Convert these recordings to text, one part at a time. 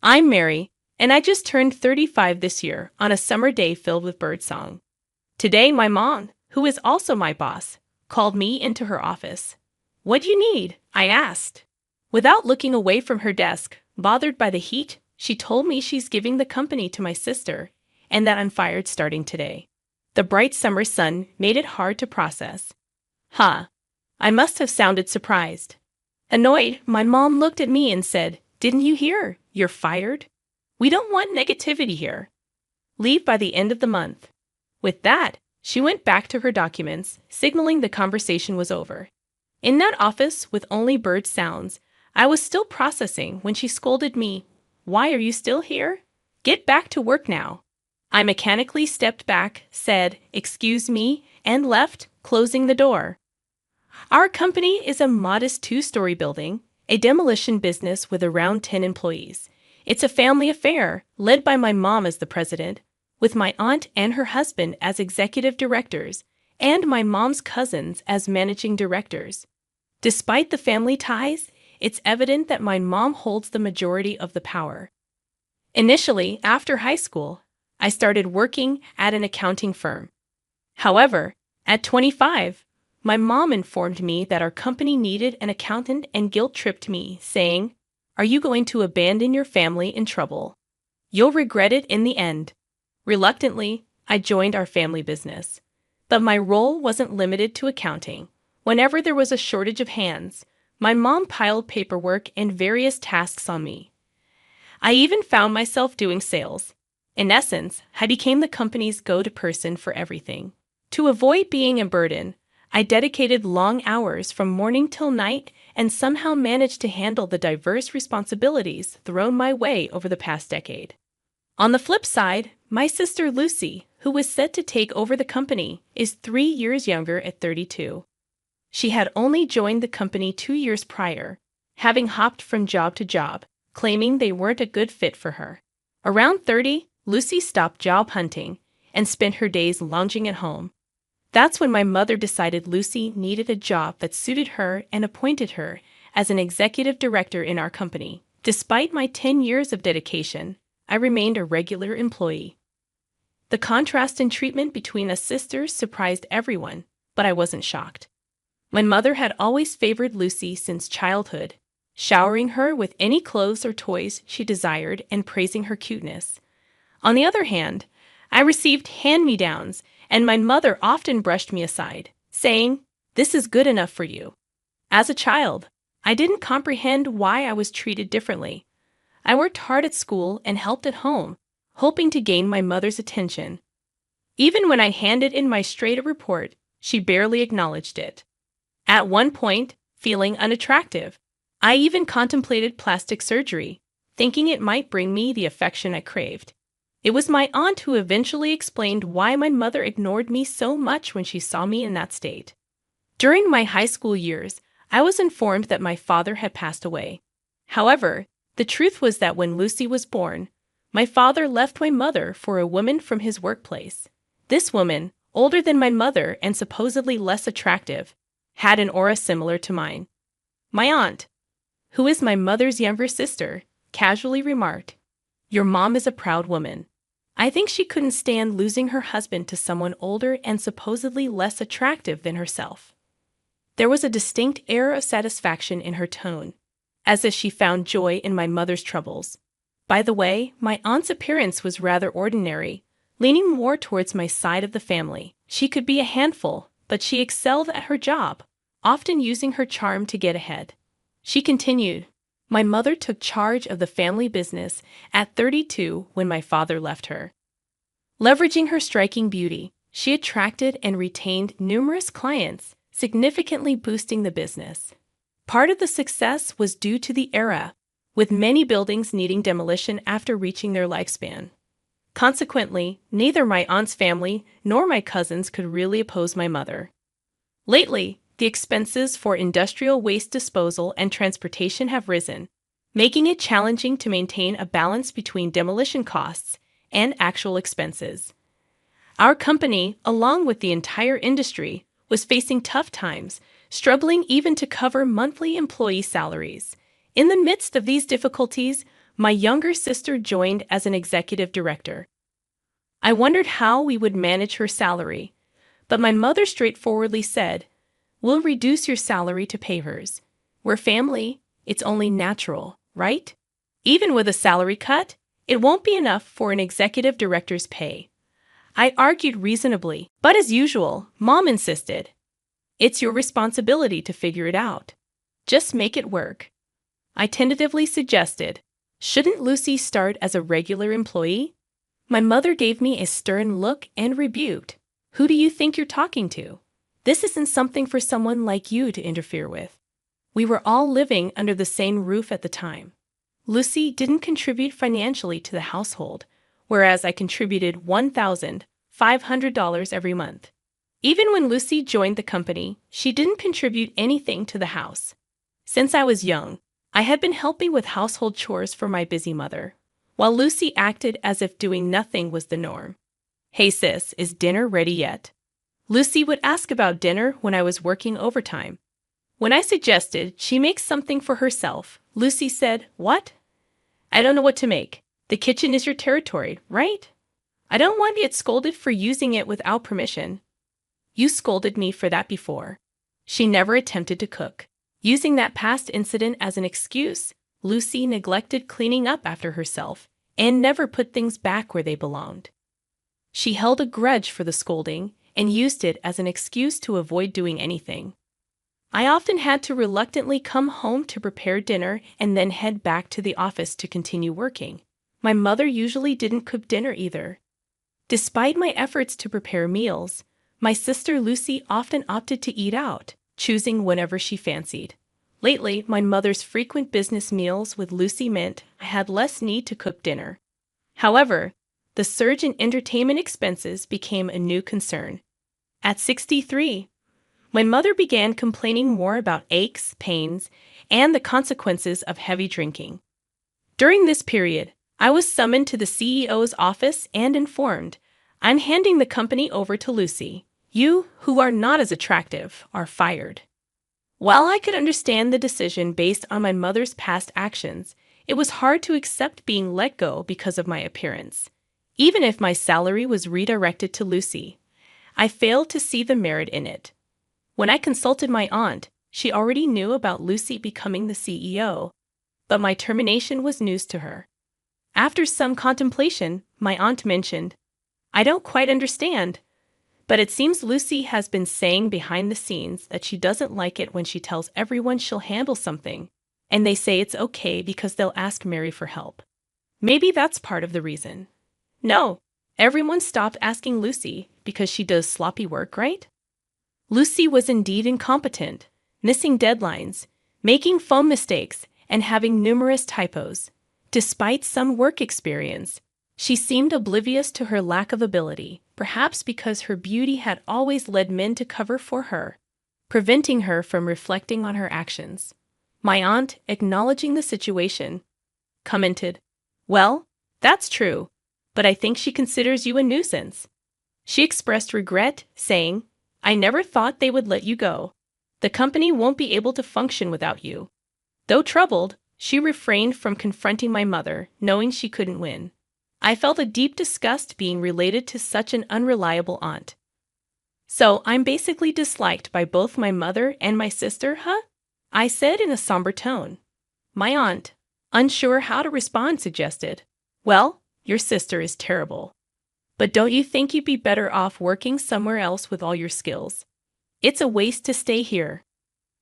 I'm Mary, and I just turned 35 this year on a summer day filled with birdsong. Today, my mom, who is also my boss, called me into her office. "What do you need?" I asked. Without looking away from her desk, bothered by the heat, she told me she's giving the company to my sister and that I'm fired starting today. The bright summer sun made it hard to process. I must have sounded surprised. Annoyed, my mom looked at me and said, "Didn't you hear? You're fired? We don't want negativity here. Leave by the end of the month." With that, she went back to her documents, signaling the conversation was over. In that office with only bird sounds, I was still processing when she scolded me. "Why are you still here? Get back to work now." I mechanically stepped back, said, "Excuse me," and left, closing the door. Our company is a modest 2-story building, a demolition business with around 10 employees. It's a family affair, led by my mom as the president, with my aunt and her husband as executive directors, and my mom's cousins as managing directors. Despite the family ties, it's evident that my mom holds the majority of the power. Initially, after high school, I started working at an accounting firm. However, at 25, my mom informed me that our company needed an accountant and guilt-tripped me, saying, "Are you going to abandon your family in trouble? You'll regret it in the end." Reluctantly, I joined our family business. But my role wasn't limited to accounting. Whenever there was a shortage of hands, my mom piled paperwork and various tasks on me. I even found myself doing sales. In essence, I became the company's go-to person for everything. To avoid being a burden, I dedicated long hours from morning till night and somehow managed to handle the diverse responsibilities thrown my way over the past decade. On the flip side, my sister Lucy, who was set to take over the company, is 3 years younger at 32. She had only joined the company 2 years prior, having hopped from job to job, claiming they weren't a good fit for her. Around 30, Lucy stopped job hunting and spent her days lounging at home. That's when my mother decided Lucy needed a job that suited her and appointed her as an executive director in our company. Despite my 10 years of dedication, I remained a regular employee. The contrast in treatment between us sisters surprised everyone, but I wasn't shocked. My mother had always favored Lucy since childhood, showering her with any clothes or toys she desired and praising her cuteness. On the other hand, I received hand-me-downs, and my mother often brushed me aside, saying, "This is good enough for you." As a child, I didn't comprehend why I was treated differently. I worked hard at school and helped at home, hoping to gain my mother's attention. Even when I handed in my straight-A report, she barely acknowledged it. At one point, feeling unattractive, I even contemplated plastic surgery, thinking it might bring me the affection I craved. It was my aunt who eventually explained why my mother ignored me so much when she saw me in that state. During my high school years, I was informed that my father had passed away. However, the truth was that when Lucy was born, my father left my mother for a woman from his workplace. This woman, older than my mother and supposedly less attractive, had an aura similar to mine. My aunt, who is my mother's younger sister, casually remarked, "Your mom is a proud woman." I think she couldn't stand losing her husband to someone older and supposedly less attractive than herself. There was a distinct air of satisfaction in her tone, as if she found joy in my mother's troubles. By the way, my aunt's appearance was rather ordinary, leaning more towards my side of the family. She could be a handful, but she excelled at her job, often using her charm to get ahead. She continued, "My mother took charge of the family business at 32 when my father left her. Leveraging her striking beauty, she attracted and retained numerous clients, significantly boosting the business. Part of the success was due to the era, with many buildings needing demolition after reaching their lifespan. Consequently, neither my aunt's family nor my cousins could really oppose my mother. Lately, the expenses for industrial waste disposal and transportation have risen, making it challenging to maintain a balance between demolition costs and actual expenses. Our company, along with the entire industry, was facing tough times, struggling even to cover monthly employee salaries. In the midst of these difficulties, My younger sister joined as an executive director. I wondered how we would manage her salary, but my mother straightforwardly said, "We'll reduce your salary to pay hers. We're family, it's only natural, right? Even with a salary cut, it won't be enough for an executive director's pay." I argued reasonably, but as usual, Mom insisted. "It's your responsibility to figure it out. Just make it work." I tentatively suggested, "Shouldn't Lucy start as a regular employee?" My mother gave me a stern look and rebuked. "Who do you think you're talking to? This isn't something for someone like you to interfere with." We were all living under the same roof at the time. Lucy didn't contribute financially to the household, whereas I contributed $1,500 every month. Even when Lucy joined the company, she didn't contribute anything to the house. Since I was young, I had been helping with household chores for my busy mother, while Lucy acted as if doing nothing was the norm. "Hey sis, is dinner ready yet?" Lucy would ask about dinner when I was working overtime. When I suggested she make something for herself, Lucy said, "What? I don't know what to make. The kitchen is your territory, right? I don't want to get scolded for using it without permission." "You scolded me for that before." She never attempted to cook. Using that past incident as an excuse, Lucy neglected cleaning up after herself and never put things back where they belonged. She held a grudge for the scolding and used it as an excuse to avoid doing anything. I often had to reluctantly come home to prepare dinner and then head back to the office to continue working. My mother usually didn't cook dinner either. Despite my efforts to prepare meals, my sister Lucy often opted to eat out, choosing whenever she fancied. Lately, my mother's frequent business meals with Lucy meant I had less need to cook dinner. However, the surge in entertainment expenses became a new concern. At 63, my mother began complaining more about aches, pains, and the consequences of heavy drinking. During this period, I was summoned to the CEO's office and informed, "I'm handing the company over to Lucy. You, who are not as attractive, are fired." While I could understand the decision based on my mother's past actions, it was hard to accept being let go because of my appearance. Even if my salary was redirected to Lucy, I failed to see the merit in it. When I consulted my aunt, she already knew about Lucy becoming the CEO, but my termination was news to her. After some contemplation, my aunt mentioned, "I don't quite understand, but it seems Lucy has been saying behind the scenes that she doesn't like it when she tells everyone she'll handle something, and they say it's okay because they'll ask Mary for help. Maybe that's part of the reason." No, everyone stopped asking Lucy because she does sloppy work, right? Lucy was indeed incompetent, missing deadlines, making phone mistakes, and having numerous typos. Despite some work experience, she seemed oblivious to her lack of ability, perhaps because her beauty had always led men to cover for her, preventing her from reflecting on her actions. My aunt, acknowledging the situation, commented, "Well, that's true, but I think she considers you a nuisance." She expressed regret, saying, "I never thought they would let you go. The company won't be able to function without you." Though troubled, she refrained from confronting my mother, knowing she couldn't win. I felt a deep disgust being related to such an unreliable aunt. "So I'm basically disliked by both my mother and my sister, huh?" I said in a somber tone. My aunt, unsure how to respond, suggested, "Well, your sister is terrible. But don't you think you'd be better off working somewhere else with all your skills? It's a waste to stay here."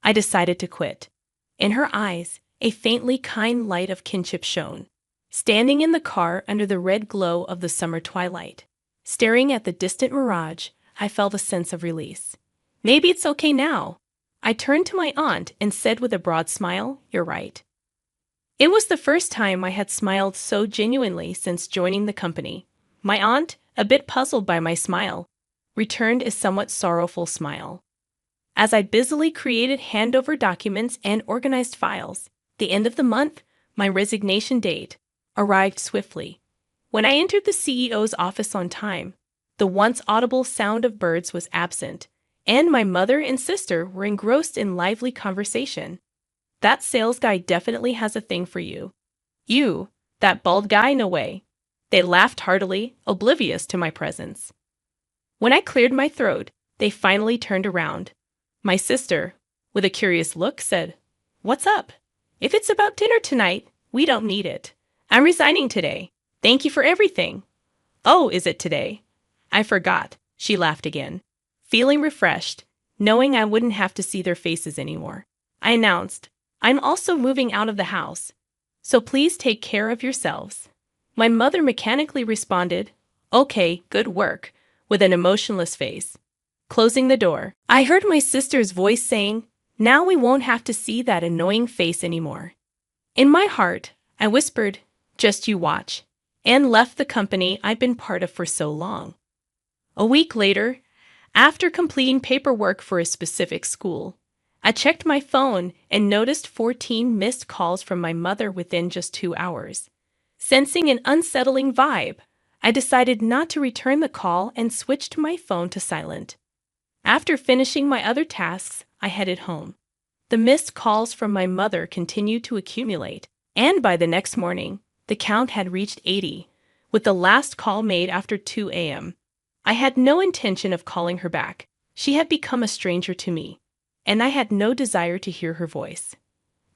I decided to quit. In her eyes, a faintly kind light of kinship shone. Standing in the car under the red glow of the summer twilight, staring at the distant mirage, I felt a sense of release. Maybe it's okay now. I turned to my aunt and said with a broad smile, "You're right." It was the first time I had smiled so genuinely since joining the company. My aunt, a bit puzzled by my smile, returned a somewhat sorrowful smile. As I busily created handover documents and organized files, the end of the month, my resignation date, arrived swiftly. When I entered the CEO's office on time, the once audible sound of birds was absent, and my mother and sister were engrossed in lively conversation. "That sales guy definitely has a thing for you. You, That bald guy? No way. They laughed heartily, oblivious to my presence. When I cleared my throat, they finally turned around. My sister, with a curious look, said, "What's up? If it's about dinner tonight, we don't need it. I'm resigning today. Thank you for everything." "Oh, is it today? I forgot." She laughed again. Feeling refreshed, knowing I wouldn't have to see their faces anymore, I announced, "I'm also moving out of the house, so please take care of yourselves." My mother mechanically responded, "Okay, good work," with an emotionless face. Closing the door, I heard my sister's voice saying, "Now we won't have to see that annoying face anymore." In my heart, I whispered, "Just you watch," and left the company I'd been part of for so long. A week later, after completing paperwork for a specific school, I checked my phone and noticed 14 missed calls from my mother within just 2 hours. Sensing an unsettling vibe, I decided not to return the call and switched my phone to silent. After finishing my other tasks, I headed home. The missed calls from my mother continued to accumulate, and by the next morning, the count had reached 80, with the last call made after 2 a.m. I had no intention of calling her back. She had become a stranger to me, and I had no desire to hear her voice.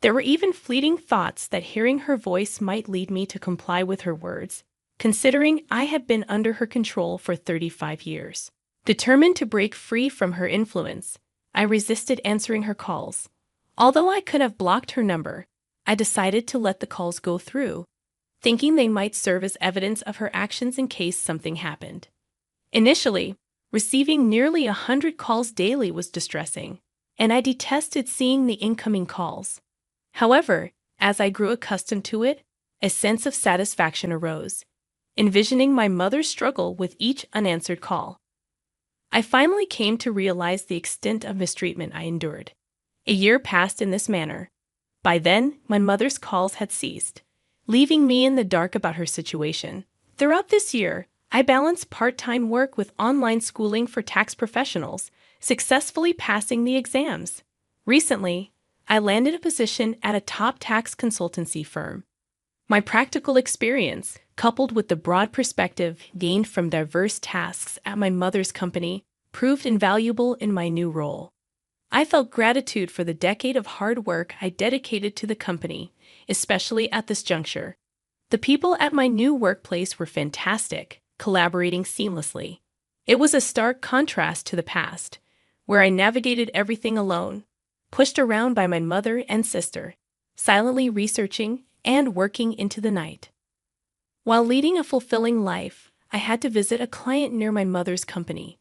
There were even fleeting thoughts that hearing her voice might lead me to comply with her words, considering I had been under her control for 35 years. Determined to break free from her influence, I resisted answering her calls. Although I could have blocked her number, I decided to let the calls go through, thinking they might serve as evidence of her actions in case something happened. Initially, receiving nearly 100 calls daily was distressing, and I detested seeing the incoming calls. However, as I grew accustomed to it, a sense of satisfaction arose, envisioning my mother's struggle with each unanswered call. I finally came to realize the extent of mistreatment I endured. A year passed in this manner. By then, my mother's calls had ceased, leaving me in the dark about her situation. Throughout this year, I balanced part-time work with online schooling for tax professionals, successfully passing the exams. Recently, I landed a position at a top tax consultancy firm. My practical experience, coupled with the broad perspective gained from diverse tasks at my mother's company, proved invaluable in my new role. I felt gratitude for the decade of hard work I dedicated to the company, especially at this juncture. The people at my new workplace were fantastic, collaborating seamlessly. It was a stark contrast to the past, where I navigated everything alone, pushed around by my mother and sister, silently researching and working into the night. While leading a fulfilling life, I had to visit a client near my mother's company.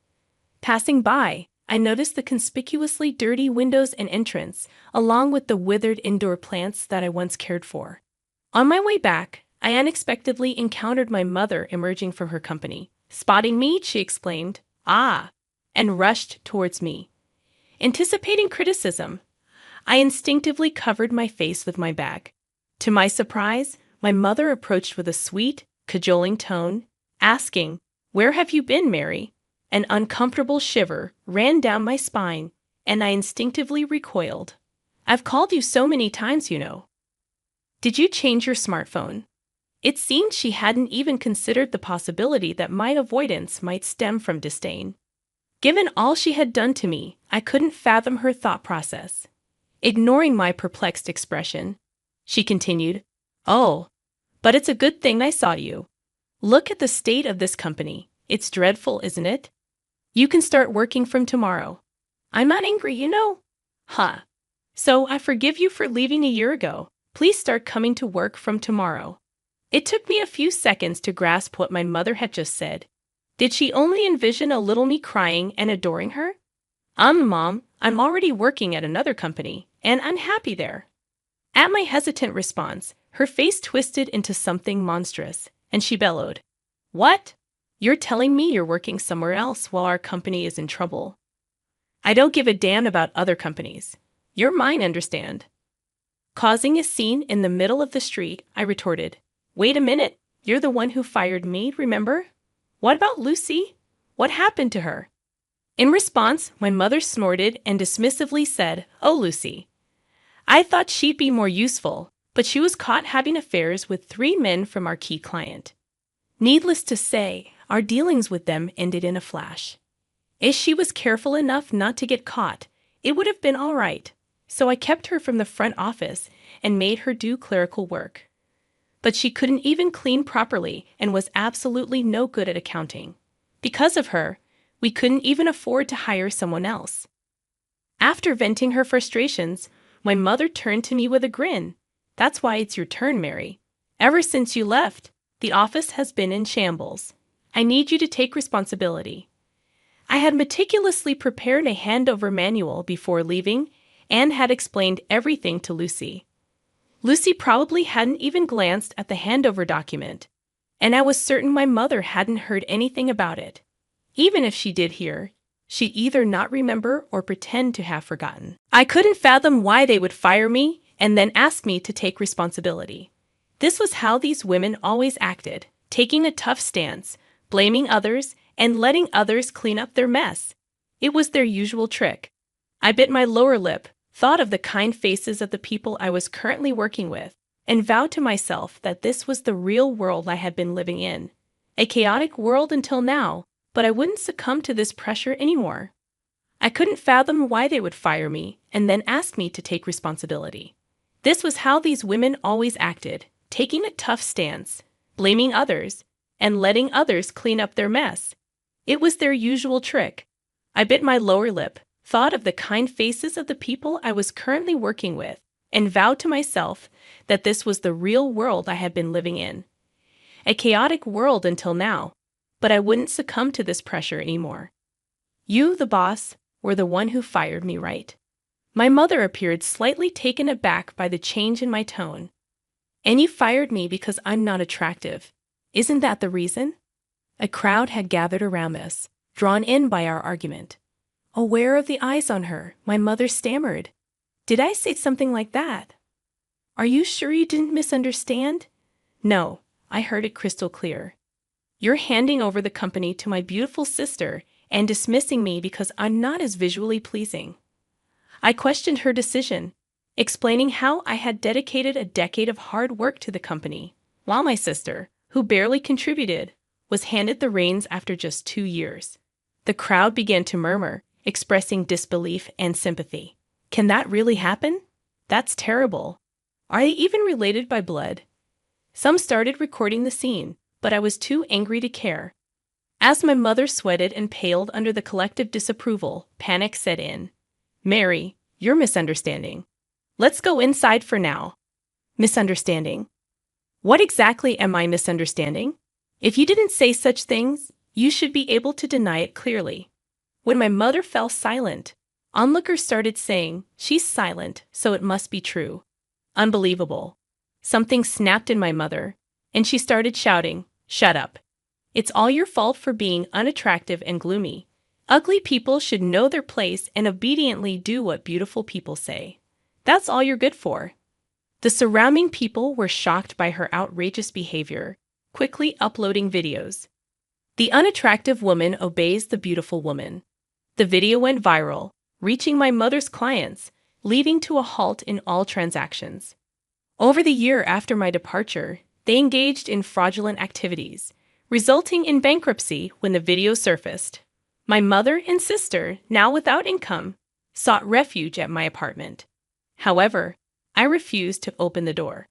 Passing by, I noticed the conspicuously dirty windows and entrance, along with the withered indoor plants that I once cared for. On my way back, I unexpectedly encountered my mother emerging from her company. Spotting me, she exclaimed, "Ah," and rushed towards me. Anticipating criticism, I instinctively covered my face with my bag. To my surprise, my mother approached with a sweet, cajoling tone, asking, "Where have you been, Mary?" An uncomfortable shiver ran down my spine, and I instinctively recoiled. "I've called you so many times, you know." "Did you change your smartphone?" It seemed she hadn't even considered the possibility that my avoidance might stem from disdain. Given all she had done to me, I couldn't fathom her thought process. Ignoring my perplexed expression, she continued, "Oh, but it's a good thing I saw you. Look at the state of this company. It's dreadful, isn't it? You can start working from tomorrow. I'm not angry, you know." "Huh. So I forgive you for leaving a year ago. Please start coming to work from tomorrow." It took me a few seconds to grasp what my mother had just said. Did she only envision a little me crying and adoring her? Mom, I'm already working at another company, and I'm happy there." At my hesitant response, her face twisted into something monstrous, and she bellowed, "What? You're telling me you're working somewhere else while our company is in trouble?" "I don't give a damn about other companies. You're mine, understand?" Causing a scene in the middle of the street, I retorted, "Wait a minute, you're the one who fired me, remember? What about Lucy? What happened to her?" In response, my mother snorted and dismissively said, "Oh, Lucy. I thought she'd be more useful, but she was caught having affairs with 3 men from our key client. Needless to say, our dealings with them ended in a flash. If she was careful enough not to get caught, it would have been all right, so I kept her from the front office and made her do clerical work. But she couldn't even clean properly and was absolutely no good at accounting. Because of her, we couldn't even afford to hire someone else. After venting her frustrations, my mother turned to me with a grin. "That's why it's your turn, Mary. Ever since you left, the office has been in shambles. I need you to take responsibility." I had meticulously prepared a handover manual before leaving and had explained everything to Lucy. Lucy probably hadn't even glanced at the handover document, and I was certain my mother hadn't heard anything about it. Even if she did hear, she'd either not remember or pretend to have forgotten. I couldn't fathom why they would fire me and then ask me to take responsibility. This was how these women always acted, taking a tough stance, blaming others, and letting others clean up their mess. It was their usual trick. I bit my lower lip, thought of the kind faces of the people I was currently working with, and vowed to myself that this was the real world I had been living in. A chaotic world until now, but I wouldn't succumb to this pressure anymore. I couldn't fathom why they would fire me and then ask me to take responsibility. This was how these women always acted, taking a tough stance, blaming others, and letting others clean up their mess. It was their usual trick. I bit my lower lip, thought of the kind faces of the people I was currently working with, and vowed to myself that this was the real world I had been living in. A chaotic world until now, but I wouldn't succumb to this pressure anymore. "You, the boss, were the one who fired me, right?" My mother appeared slightly taken aback by the change in my tone. "And you fired me because I'm not attractive. Isn't that the reason?" A crowd had gathered around us, drawn in by our argument. Aware of the eyes on her, my mother stammered. "Did I say something like that?" "Are you sure you didn't misunderstand?" "No, I heard it crystal clear. You're handing over the company to my beautiful sister and dismissing me because I'm not as visually pleasing." I questioned her decision, explaining how I had dedicated a decade of hard work to the company, while my sister, who barely contributed, was handed the reins after just 2 years. The crowd began to murmur, expressing disbelief and sympathy. "Can that really happen? That's terrible. Are they even related by blood?" Some started recording the scene, but I was too angry to care. As my mother sweated and paled under the collective disapproval, panic set in. "Mary, you're misunderstanding. Let's go inside for now." Misunderstanding? What exactly am I misunderstanding? If you didn't say such things, you should be able to deny it clearly. When my mother fell silent, onlookers started saying, "She's silent, so it must be true." Unbelievable. Something snapped in my mother, and she started shouting, "Shut up. It's all your fault for being unattractive and gloomy. Ugly people should know their place and obediently do what beautiful people say. That's all you're good for." The surrounding people were shocked by her outrageous behavior, quickly uploading videos. "The unattractive woman obeys the beautiful woman." The video went viral, reaching my mother's clients, leading to a halt in all transactions. Over the year after my departure, they engaged in fraudulent activities, resulting in bankruptcy when the video surfaced. My mother and sister, now without income, sought refuge at my apartment. However, I refused to open the door.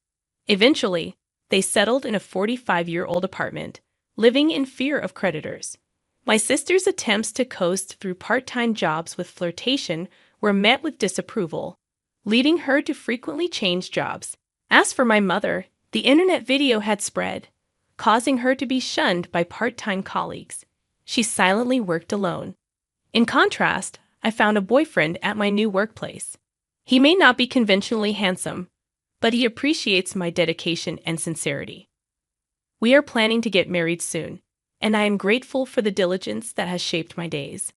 Eventually, they settled in a 45-year-old apartment, living in fear of creditors. My sister's attempts to coast through part-time jobs with flirtation were met with disapproval, leading her to frequently change jobs. As for my mother, the internet video had spread, causing her to be shunned by part-time colleagues. She silently worked alone. In contrast, I found a boyfriend at my new workplace. He may not be conventionally handsome, but he appreciates my dedication and sincerity. We are planning to get married soon, and I am grateful for the diligence that has shaped my days.